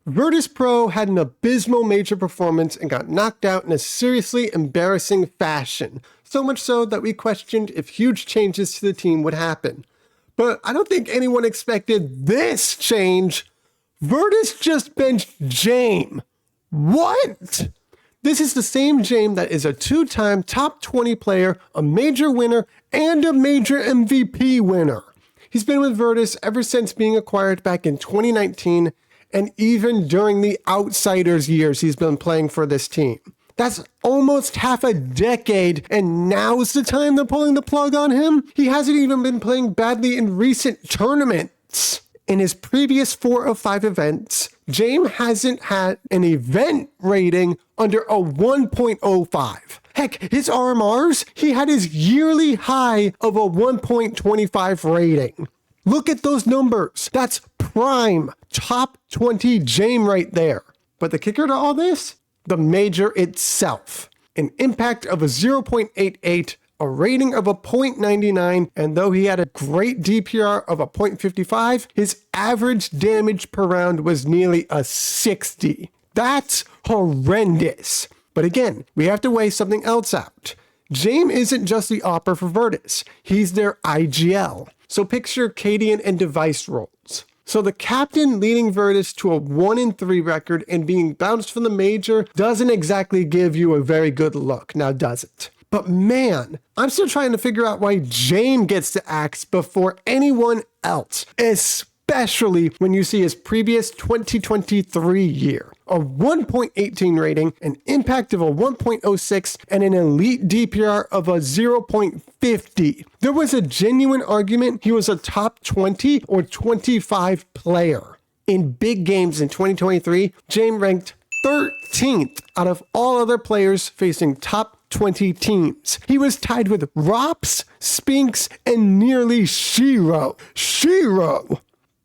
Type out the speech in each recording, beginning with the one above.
Virtus Pro had an abysmal major performance and got knocked out in a seriously embarrassing fashion, so much so that we questioned if huge changes to the team would happen. But I don't think anyone expected this change. Virtus just benched Jame. What? This is the same Jame that is a two-time top 20 player, a major winner, and a major MVP winner. He's been with Virtus ever since being acquired back in 2019, and even during the Outsiders years he's been playing for this team. That's almost half a decade, and now's the time they're pulling the plug on him? He hasn't even been playing badly in recent tournaments. In his previous 4 of 5 events, Jame hasn't had an event rating under a 1.05. Heck, his RMRs, he had his yearly high of a 1.25 rating. Look at those numbers. That's prime top 20 Jame right there. But the kicker to all this? The major itself. An impact of a 0.88, a rating of a 0.99, and though he had a great DPR of a 0.55, his average damage per round was nearly a 60. That's horrendous. But again, we have to weigh something else out. Jame isn't just the AWPer for Virtus, he's their IGL. So picture Cadian and Device roles. So the captain leading Virtus to a 1-3 record and being bounced from the major doesn't exactly give you a very good look, now does it? But man, I'm still trying to figure out why Jame gets to axe before anyone else, especially when you see his previous 2023 year. A 1.18 rating, an impact of a 1.06, and an elite DPR of a 0.50. There was a genuine argument he was a top 20 or 25 player. In big games in 2023, Jame ranked 13th out of all other players facing top 20 teams. He was tied with Rops, Spinks, and nearly Shiro.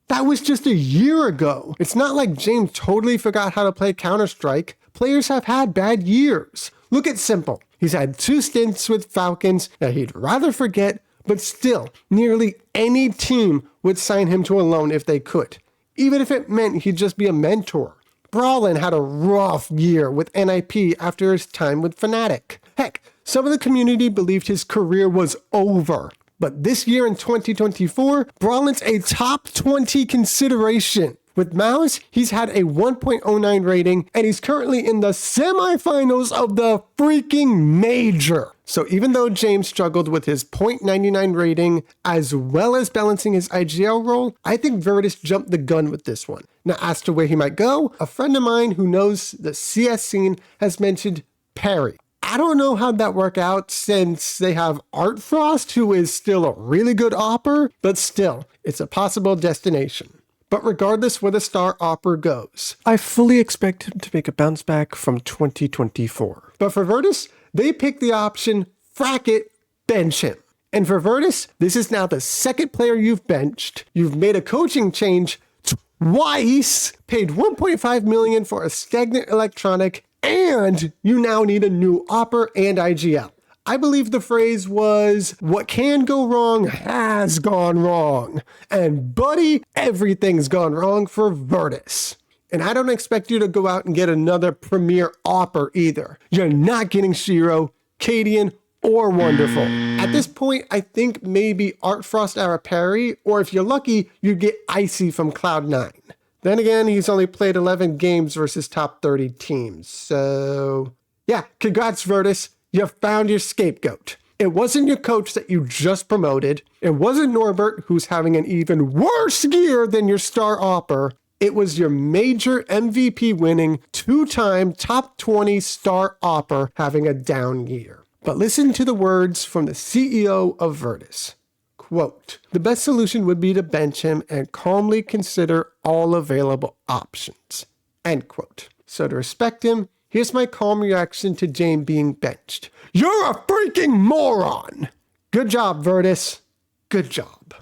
That was just a year ago. It's not like Jame totally forgot how to play Counter-Strike. Players have had bad years. Look at Simple. He's had 2 stints with Falcons that he'd rather forget, but still, nearly any team would sign him to a loan if they could, even if it meant he'd just be a mentor. Brawlin had a rough year with NIP after his time with Fnatic. Heck, some of the community believed his career was over. But this year in 2024, Brawlin's a top 20 consideration. With Mouse, he's had a 1.09 rating, and he's currently in the semifinals of the freaking major. So even though Jame struggled with his 0.99 rating, as well as balancing his IGL role, I think Virtus jumped the gun with this one. Now, as to where he might go, a friend of mine who knows the CS scene has mentioned Perry. I don't know how'd that work out since they have Art Frost, who is still a really good AWPer, but still, it's a possible destination. But regardless where the star AWPer goes, I fully expect him to make a bounce back from 2024. But for Virtus, they picked the option, frack it, bench him. And for Virtus, this is now the second player you've benched. You've made a coaching change twice, paid $1.5 million for a stagnant electronic, and you now need a new AWPer and IGL. I believe the phrase was, what can go wrong has gone wrong. And buddy, everything's gone wrong for Virtus. And I don't expect you to go out and get another premier AWPer either. You're not getting Shiro, Cadian, or Wonderful. At this point, I think maybe Art Frost era Perry, or if you're lucky, you get Icy from Cloud9. Then again, he's only played 11 games versus top 30 teams. So yeah, congrats Virtus, you found your scapegoat. It wasn't your coach that you just promoted. It wasn't Norbert, who's having an even worse year than your star AWPer. It was your major MVP winning 2-time top 20 star AWPer having a down year. But listen to the words from the CEO of Virtus. Quote, the best solution would be to bench him and calmly consider all available options. End quote. So to respect him, here's my calm reaction to Jame being benched. You're a freaking moron! Good job, Virtus. Good job.